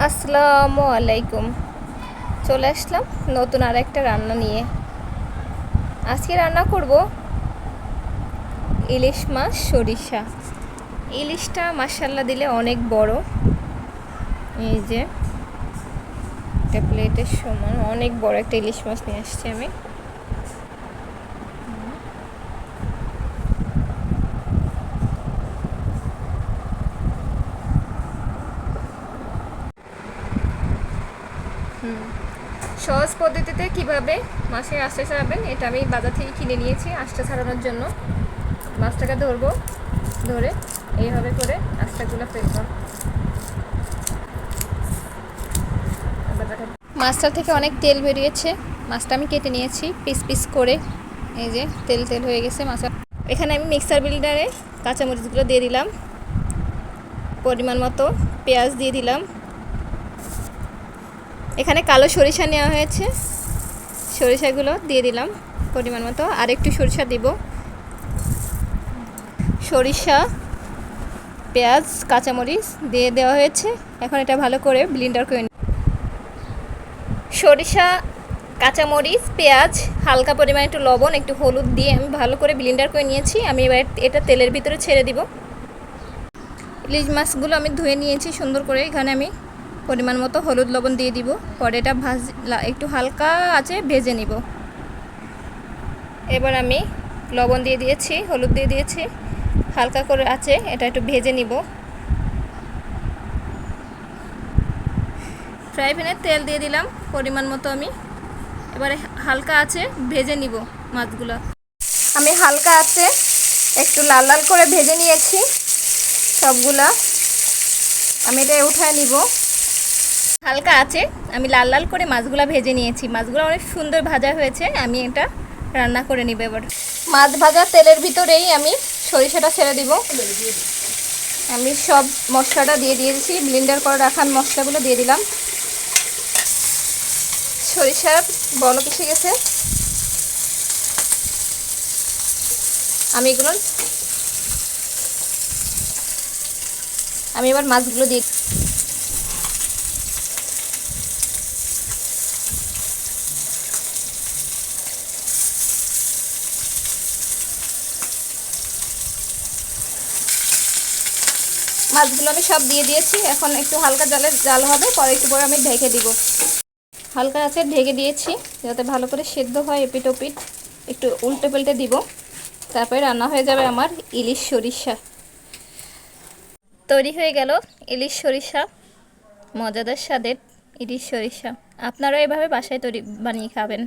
আসসালামু আলাইকুম। চলে আসলাম নতুন আর একটা রান্না নিয়ে। আজকে রান্না করব ইলিশ মাছ সরিষা। ইলিশটা মাশাআল্লাহ দিলে অনেক বড়, এই যে একটা প্লেটের সমান অনেক বড় একটা ইলিশ মাছ নিয়ে আসছি আমি। সহজ পদ্ধতিতে কিভাবে মাছের আঁশটা ছাড়াবেন এটা আমি বাজার থেকে কিনে নিয়েছি। আঁশটা ছাড়ানোর জন্য মাছটাকে ধরবো, ধরে এইভাবে করে আঁশটাগুলো ফেলবো। মাছটা থেকে অনেক তেল বেরিয়েছে, মাছটা আমি কেটে নিয়েছি পিস পিস করে। এই যে তেল তেল হয়ে গেছে মাছ। এখানে আমি মিক্সার ব্লেন্ডারে কাঁচামরিচগুলো দিয়ে দিলাম, পরিমাণ মতো পেঁয়াজ দিয়ে দিলাম। এখানে কালো সরিষা নেওয়া হয়েছে, সরিষাগুলো দিয়ে দিলাম পরিমাণ মতো। আর একটু সরিষা দিব। সরিষা, পেঁয়াজ, কাঁচামরিচ দিয়ে দেওয়া হয়েছে। এখন এটা ভালো করে ব্লেন্ডার করে নিই। সরিষা, কাঁচামরিচ, পেঁয়াজ, হালকা পরিমাণ একটু লবণ, একটু হলুদ দিয়ে আমি ভালো করে ব্লেন্ডার করে নিয়েছি। আমি এবার এটা তেলের ভিতরে ছেড়ে দিব। ইলিশ মাছগুলো আমি ধুয়ে নিয়েছি সুন্দর করে। এখানে আমি পরিমাণ মতো হলুদ লবণ দিয়ে দিব। পরে এটা একটু হালকা আছে ভেজে নিব। এবার আমি লবণ দিয়ে দিয়েছি, হলুদ দিয়ে দিয়েছি, হালকা করে আছে এটা একটু ভেজে নিব। ফ্রাই প্যানে তেল দিয়ে দিলাম পরিমাণ মতো। আমি এবারে হালকা আছে ভেজে নিব মাছগুলো। আমি হালকা আছে একটু লাল লাল করে ভেজে নিয়েছি সবগুলা। আমি এটা উঠায় নিব। হালকা আছে আমি লাল লাল করে মাছগুলো ভেজে নিয়েছি। মাছগুলো অনেক সুন্দর ভাজা হয়েছে। আমি এটা রান্না করে নিব। এবার মাছ ভাজা তেলের ভিতরেই আমি সরিষাটা ছেড়ে দিব। আমি সব মশলাটা দিয়ে দিয়েছি, ব্লেন্ডার করে রাখা মশলাগুলো দিয়ে দিলাম। সরিষার বলক এসে গেছে। আমি এবার মাছগুলো দিয়ে মাছগুলো আমি সব দিয়ে দিয়েছি। এখন একটু হালকা জাল হবে, পরে একটু পরে আমি ঢেকে দিব। হালকা আছে ঢেকে দিয়েছি যাতে ভালো করে সেদ্ধ হয়। এপিট ওপিট একটু উল্টে পাল্টে দিব, তারপরে রান্না হয়ে যাবে আমার ইলিশ সরিষা। তৈরি হয়ে গেল ইলিশ সরিষা, মজাদার স্বাদের ইলিশ সরিষা। আপনারা এভাবে বাসায় বানিয়ে খাবেন।